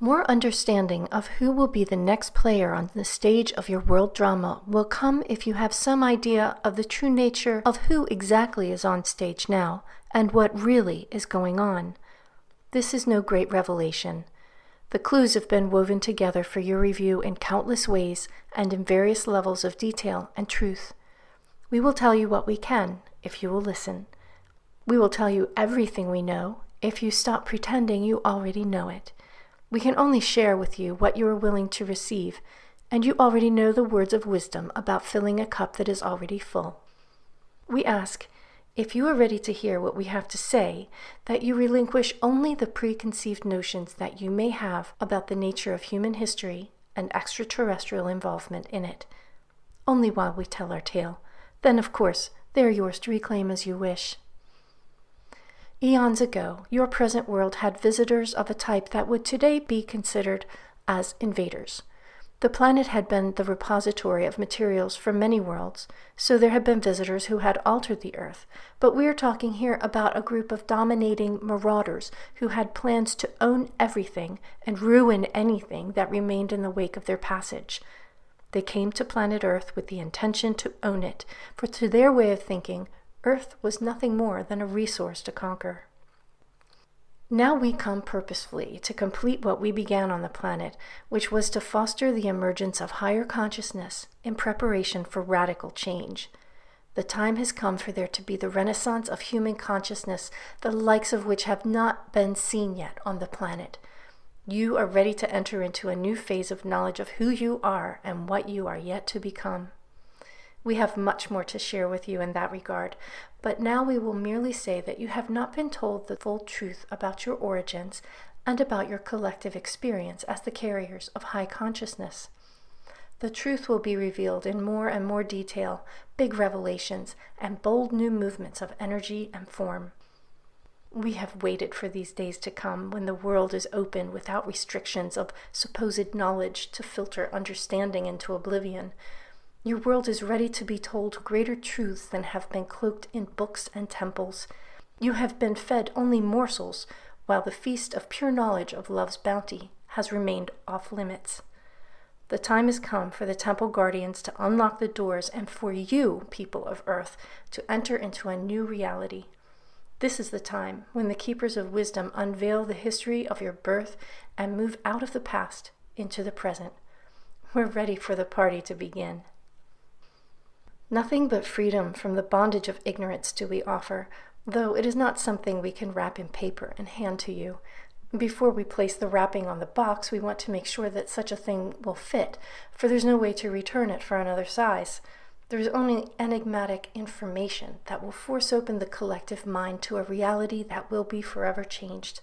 More understanding of who will be the next player on the stage of your world drama will come if you have some idea of the true nature of who exactly is on stage now and what really is going on. This is no great revelation. The clues have been woven together for your review in countless ways and in various levels of detail and truth. We will tell you what we can if you will listen. We will tell you everything we know if you stop pretending you already know it. We can only share with you what you are willing to receive, and you already know the words of wisdom about filling a cup that is already full. We ask, if you are ready to hear what we have to say, that you relinquish only the preconceived notions that you may have about the nature of human history and extraterrestrial involvement in it. Only while we tell our tale. Then, of course, they are yours to reclaim as you wish. Eons ago, your present world had visitors of a type that would today be considered as invaders. The planet had been the repository of materials for many worlds, so there had been visitors who had altered the Earth, but we are talking here about a group of dominating marauders who had plans to own everything and ruin anything that remained in the wake of their passage. They came to planet Earth with the intention to own it, for to their way of thinking, Earth was nothing more than a resource to conquer. Now we come purposefully to complete what we began on the planet, which was to foster the emergence of higher consciousness in preparation for radical change. The time has come for there to be the renaissance of human consciousness, the likes of which have not been seen yet on the planet. You are ready to enter into a new phase of knowledge of who you are and what you are yet to become. We have much more to share with you in that regard, but now we will merely say that you have not been told the full truth about your origins and about your collective experience as the carriers of high consciousness. The truth will be revealed in more and more detail, big revelations, and bold new movements of energy and form. We have waited for these days to come when the world is open without restrictions of supposed knowledge to filter understanding into oblivion. Your world is ready to be told greater truths than have been cloaked in books and temples. You have been fed only morsels, while the feast of pure knowledge of love's bounty has remained off limits. The time has come for the temple guardians to unlock the doors and for you, people of Earth, to enter into a new reality. This is the time when the keepers of wisdom unveil the history of your birth and move out of the past into the present. We're ready for the party to begin. Nothing but freedom from the bondage of ignorance do we offer, though it is not something we can wrap in paper and hand to you. Before we place the wrapping on the box, we want to make sure that such a thing will fit, for there's no way to return it for another size. There is only enigmatic information that will force open the collective mind to a reality that will be forever changed.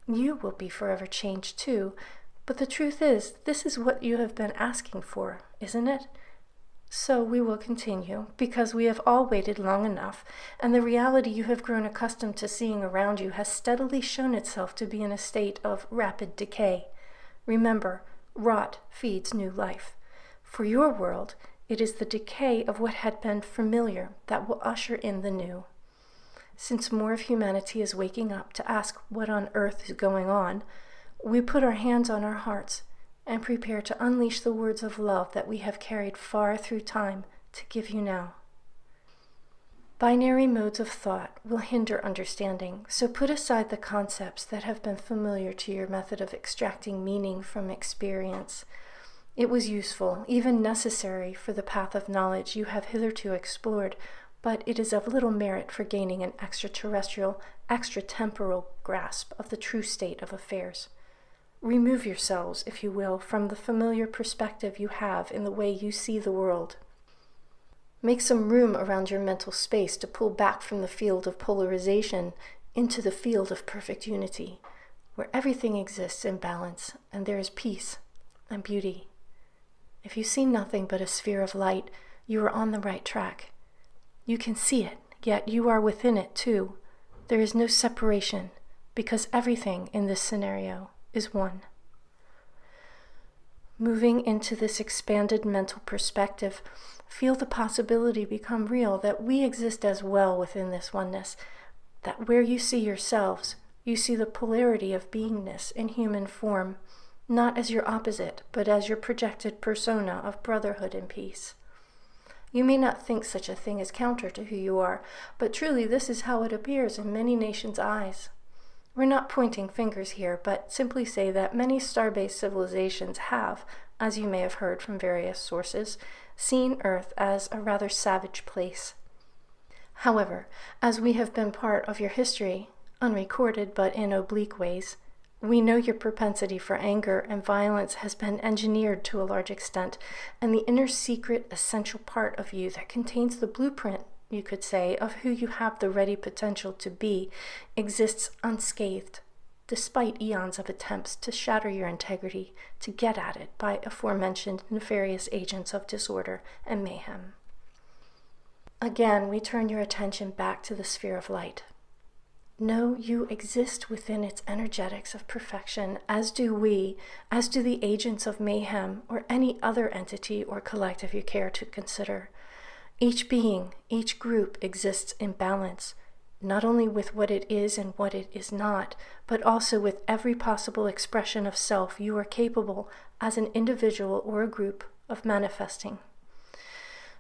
You will be forever changed too, but the truth is, this is what you have been asking for, isn't it? So we will continue, because we have all waited long enough, and the reality you have grown accustomed to seeing around you has steadily shown itself to be in a state of rapid decay. Remember, rot feeds new life. For your world, it is the decay of what had been familiar that will usher in the new. Since more of humanity is waking up to ask what on earth is going on, we put our hands on our hearts and prepare to unleash the words of love that we have carried far through time to give you now. Binary modes of thought will hinder understanding, so put aside the concepts that have been familiar to your method of extracting meaning from experience. It was useful, even necessary, for the path of knowledge you have hitherto explored, but it is of little merit for gaining an extraterrestrial, extratemporal grasp of the true state of affairs. Remove yourselves, if you will, from the familiar perspective you have in the way you see the world. Make some room around your mental space to pull back from the field of polarization into the field of perfect unity, where everything exists in balance and there is peace and beauty. If you see nothing but a sphere of light, you are on the right track. You can see it, yet you are within it too. There is no separation, because everything in this scenario is one. Moving into this expanded mental perspective, feel the possibility become real that we exist as well within this oneness, that where you see yourselves, you see the polarity of beingness in human form. not as your opposite, but as your projected persona of brotherhood and peace. You may not think such a thing is counter to who you are, but truly this is how it appears in many nations' eyes. We're not pointing fingers here, but simply say that many star-based civilizations have, as you may have heard from various sources, seen Earth as a rather savage place. However, as we have been part of your history, unrecorded but in oblique ways, we know your propensity for anger and violence has been engineered to a large extent, and the inner secret, essential part of you that contains the blueprint, you could say, of who you have the ready potential to be, exists unscathed, despite eons of attempts to shatter your integrity, to get at it by aforementioned nefarious agents of disorder and mayhem. Again, we turn your attention back to the sphere of light. No, you exist within its energetics of perfection, as do we, as do the agents of mayhem or any other entity or collective you care to consider. Each being, each group exists in balance, not only with what it is and what it is not, but also with every possible expression of self you are capable, as an individual or a group, of manifesting.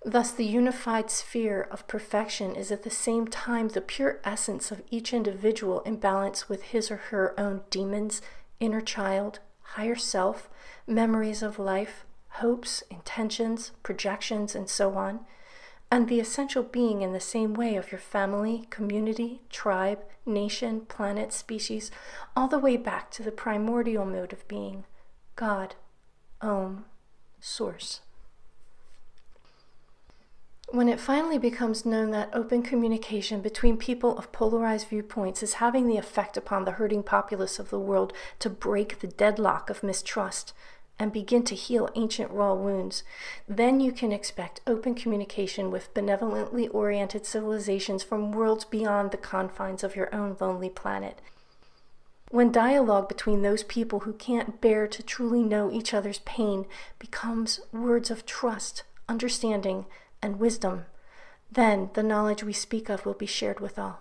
Thus, the unified sphere of perfection is at the same time the pure essence of each individual in balance with his or her own demons, inner child, higher self, memories of life, hopes, intentions, projections, and so on, and the essential being in the same way of your family, community, tribe, nation, planet, species, all the way back to the primordial mode of being, God, Om, Source. When it finally becomes known that open communication between people of polarized viewpoints is having the effect upon the hurting populace of the world to break the deadlock of mistrust and begin to heal ancient raw wounds, then you can expect open communication with benevolently oriented civilizations from worlds beyond the confines of your own lonely planet. When dialogue between those people who can't bear to truly know each other's pain becomes words of trust, understanding, and wisdom, then the knowledge we speak of will be shared with all.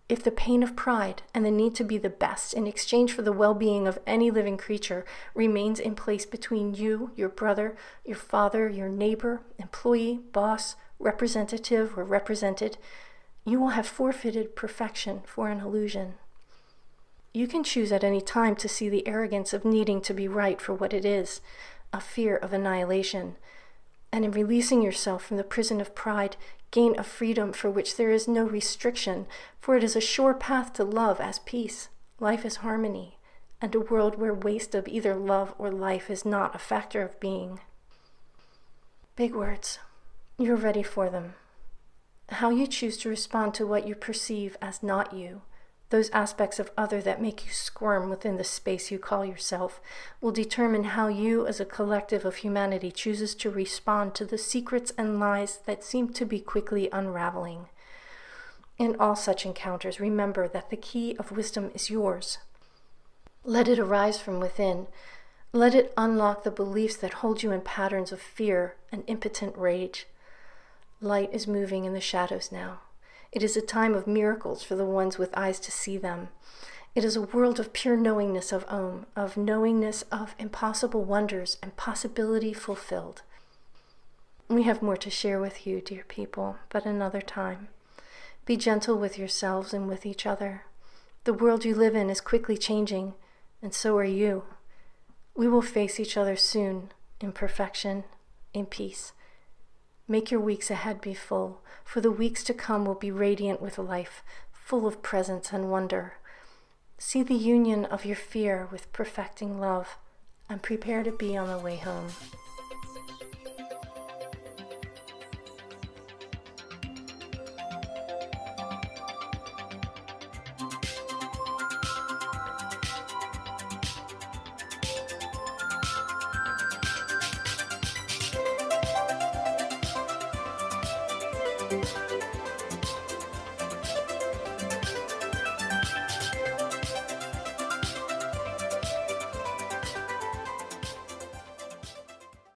If the pain of pride and the need to be the best in exchange for the well-being of any living creature remains in place between you, your brother, your father, your neighbor, employee, boss, representative, or represented, you will have forfeited perfection for an illusion. You can choose at any time to see the arrogance of needing to be right for what it is, a fear of annihilation, and in releasing yourself from the prison of pride, gain a freedom for which there is no restriction, for it is a sure path to love as peace, life as harmony, and a world where waste of either love or life is not a factor of being. Big words. You're ready for them. How you choose to respond to what you perceive as not you, those aspects of other that make you squirm within the space you call yourself, will determine how you as a collective of humanity chooses to respond to the secrets and lies that seem to be quickly unraveling. In all such encounters, remember that the key of wisdom is yours. Let it arise from within. Let it unlock the beliefs that hold you in patterns of fear and impotent rage. Light is moving in the shadows now. It is a time of miracles for the ones with eyes to see them. It is a world of pure knowingness of Om, of knowingness of impossible wonders and possibility fulfilled. We have more to share with you, dear people, but another time. Be gentle with yourselves and with each other. The world you live in is quickly changing, and so are you. We will face each other soon, in perfection, in peace. Make your weeks ahead be full, for the weeks to come will be radiant with life, full of presence and wonder. See the union of your fear with perfecting love, and prepare to be on the way home.